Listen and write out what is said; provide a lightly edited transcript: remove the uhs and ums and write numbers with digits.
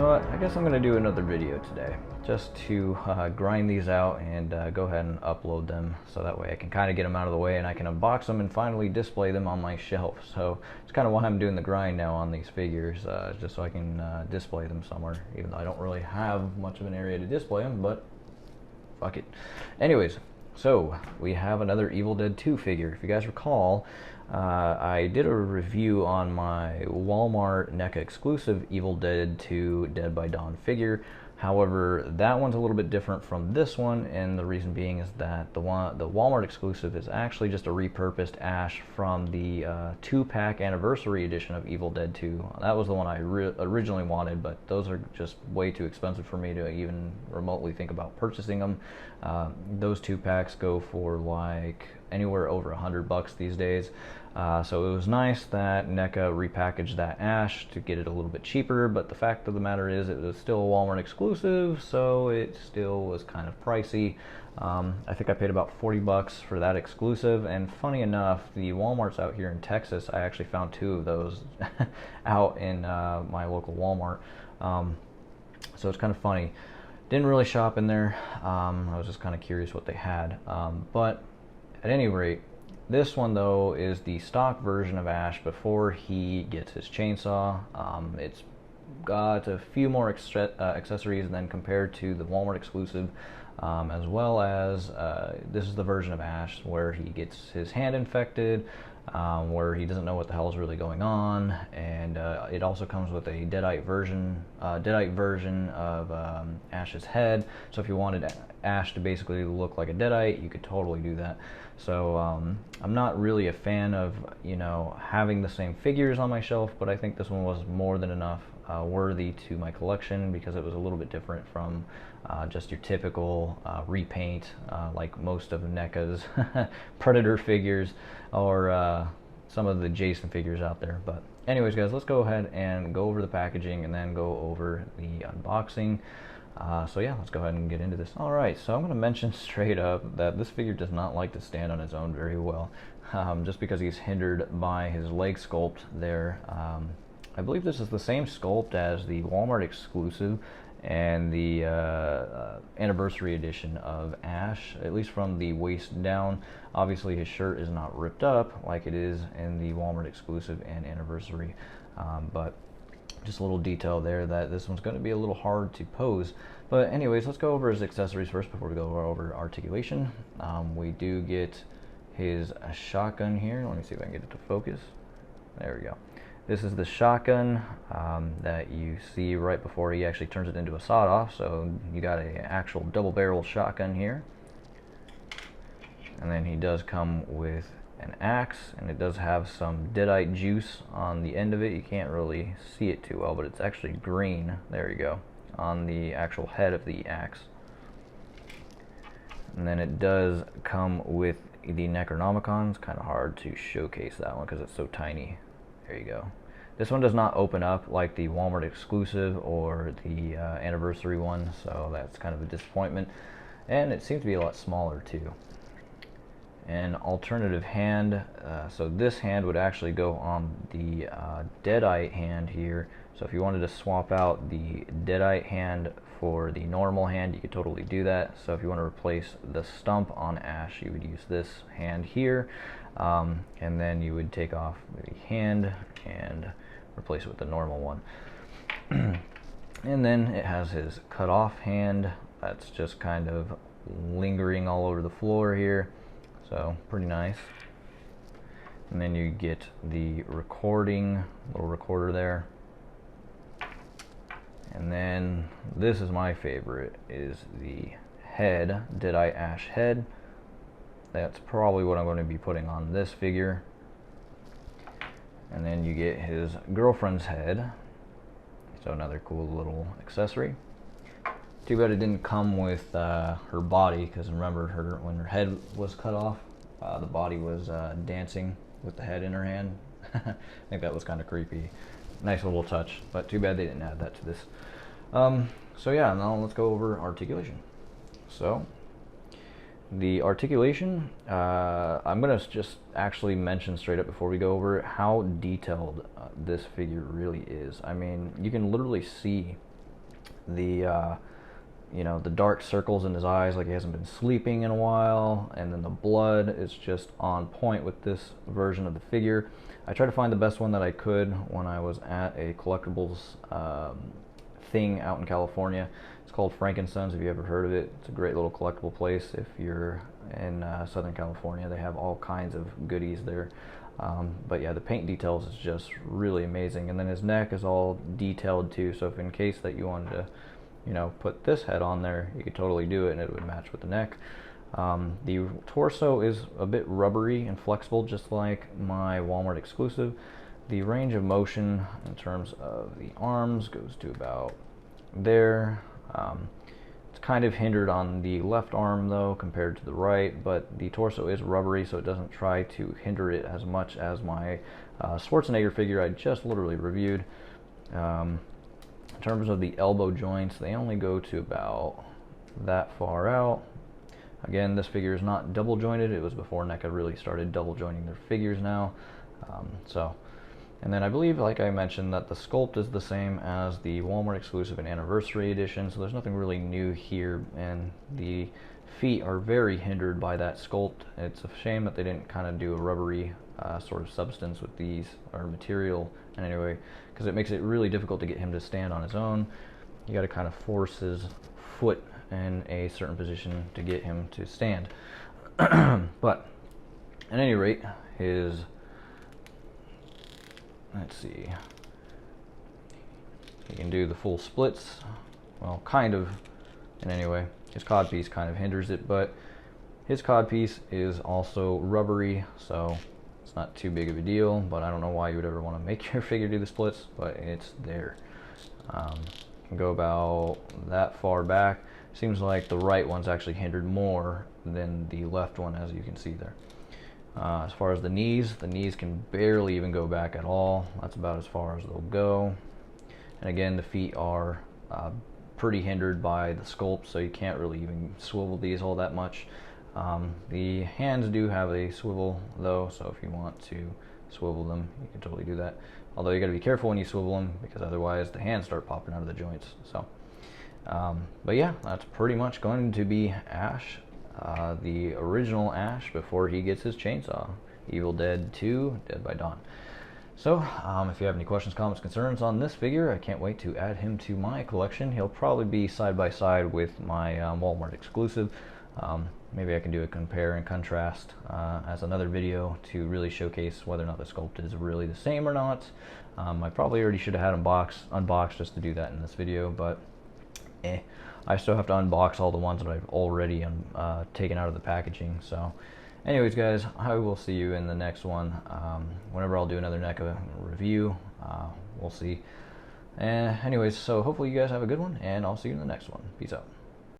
know what, I guess I'm going to do another video today, just to grind these out and go ahead and upload them, so that way I can kind of get them out of the way and I can unbox them and finally display them on my shelf. So it's kind of why I'm doing the grind now on these figures, just so I can display them somewhere, even though I don't really have much of an area to display them, but fuck it. Anyways, so we have another Evil Dead 2 figure. If you guys recall, I did a review on my Walmart NECA exclusive Evil Dead 2 Dead by Dawn figure. However, that one's a little bit different from this one, and the reason being is that the Walmart exclusive is actually just a repurposed Ash from the 2-pack anniversary edition of Evil Dead 2. That was the one I originally wanted, but those are just way too expensive for me to even remotely think about purchasing them. Those 2-packs go for like anywhere over $100 these days. So it was nice that NECA repackaged that Ash to get it a little bit cheaper, but the fact of the matter is it was still a Walmart exclusive, so it still was kind of pricey. I think I paid about $40 for that exclusive, and funny enough, the Walmarts out here in Texas, I actually found 2 of those out in my local Walmart. So it's kind of funny. Didn't really shop in there. I was just kind of curious what they had. But at any rate, this one though is the stock version of Ash before he gets his chainsaw. It's got a few more accessories than compared to the Walmart exclusive, as well as this is the version of Ash where he gets his hand infected, where he doesn't know what the hell is really going on, and it also comes with a deadite version of Ash's head. So if you wanted Ash to basically look like a deadite, you could totally do that. So I'm not really a fan of, you know, having the same figures on my shelf, but I think this one was more than enough worthy to my collection because it was a little bit different from just your typical repaint, like most of NECA's Predator figures or some of the Jason figures out there. But anyways, guys, let's go ahead and go over the packaging and then go over the unboxing. So yeah, let's go ahead and get into this. Alright, so I'm going to mention straight up that this figure does not like to stand on his own very well, just because he's hindered by his leg sculpt there. I believe this is the same sculpt as the Walmart exclusive and the anniversary edition of Ash, at least from the waist down. Obviously his shirt is not ripped up like it is in the Walmart exclusive and anniversary, but just a little detail there that this one's going to be a little hard to pose. But anyways, let's go over his accessories first before we go over articulation. We do get his shotgun here. Let me see if I can get it to focus. There we go. This is the shotgun that you see right before he actually turns it into a sawed-off. So you got an actual double-barrel shotgun here. And then he does come with an axe, and it does have some deadite juice on the end of it. You can't really see it too well, but it's actually green, there you go, on the actual head of the axe. And then it does come with the Necronomicon. It's kind of hard to showcase that one because it's so tiny. There you go. This one does not open up like the Walmart exclusive or the anniversary one, so that's kind of a disappointment. And it seems to be a lot smaller too. An alternative hand, so this hand would actually go on the deadite hand here. So if you wanted to swap out the deadite hand for the normal hand, you could totally do that. So if you want to replace the stump on Ash, you would use this hand here, and then you would take off the hand and replace it with the normal one. And then it has his cut off hand that's just kind of lingering all over the floor here. So pretty nice. And then you get the little recorder there. And then this is my favorite, is the head, Deadite Ash head. That's probably what I'm going to be putting on this figure. And then you get his girlfriend's head. So another cool little accessory. Too bad it didn't come with her body, because remember, when her head was cut off, the body was dancing with the head in her hand. I think that was kind of creepy. Nice little touch, but too bad they didn't add that to this. So yeah, now let's go over articulation. So the articulation, I'm going to just actually mention straight up before we go over it how detailed this figure really is. I mean, you can literally see the you know, the dark circles in his eyes, like he hasn't been sleeping in a while, and then the blood is just on point with this version of the figure. I tried to find the best one that I could when I was at a collectibles thing out in California. It's called Frankensons, if you ever heard of it. It's a great little collectible place if you're in Southern California. They have all kinds of goodies there. But yeah, the paint details is just really amazing. And then his neck is all detailed too, so if in case that you wanted to, you know, put this head on there, you could totally do it and it would match with the neck. The torso is a bit rubbery and flexible, just like my Walmart exclusive. The range of motion in terms of the arms goes to about there. It's kind of hindered on the left arm though compared to the right, but the torso is rubbery, so it doesn't try to hinder it as much as my Schwarzenegger figure I just literally reviewed. In terms of the elbow joints, they only go to about that far out. Again, this figure is not double jointed. It was before NECA really started double jointing their figures now. And then I believe, like I mentioned, that the sculpt is the same as the Walmart exclusive and anniversary edition, so there's nothing really new here, and the feet are very hindered by that sculpt. It's a shame that they didn't kind of do a rubbery sort of substance with these, or material in any way, because it makes it really difficult to get him to stand on his own. You got to kind of force his foot in a certain position to get him to stand. But at any rate, his, let's see, he can do the full splits, well, kind of, in any way. His codpiece kind of hinders it, but his codpiece is also rubbery, so it's not too big of a deal. But I don't know why you would ever want to make your figure do the splits, but it's there. Can go about that far back. Seems like the right one's actually hindered more than the left one, as you can see there. As far as the knees can barely even go back at all. That's about as far as they'll go. And again, the feet are pretty hindered by the sculpt, so you can't really even swivel these all that much. The hands do have a swivel though, so if you want to swivel them, you can totally do that. Although you got to be careful when you swivel them, because otherwise the hands start popping out of the joints. So, but yeah, that's pretty much going to be Ash, the original Ash before he gets his chainsaw. Evil Dead 2, Dead by Dawn. So, if you have any questions, comments, concerns on this figure, I can't wait to add him to my collection. He'll probably be side by side with my Walmart exclusive. Maybe I can do a compare and contrast as another video to really showcase whether or not the sculpt is really the same or not. I probably already should have had him unboxed just to do that in this video, but I still have to unbox all the ones that I've already taken out of the packaging. So anyways, guys, I will see you in the next one. Whenever I'll do another NECA review, we'll see. Anyways, so hopefully you guys have a good one, and I'll see you in the next one. Peace out.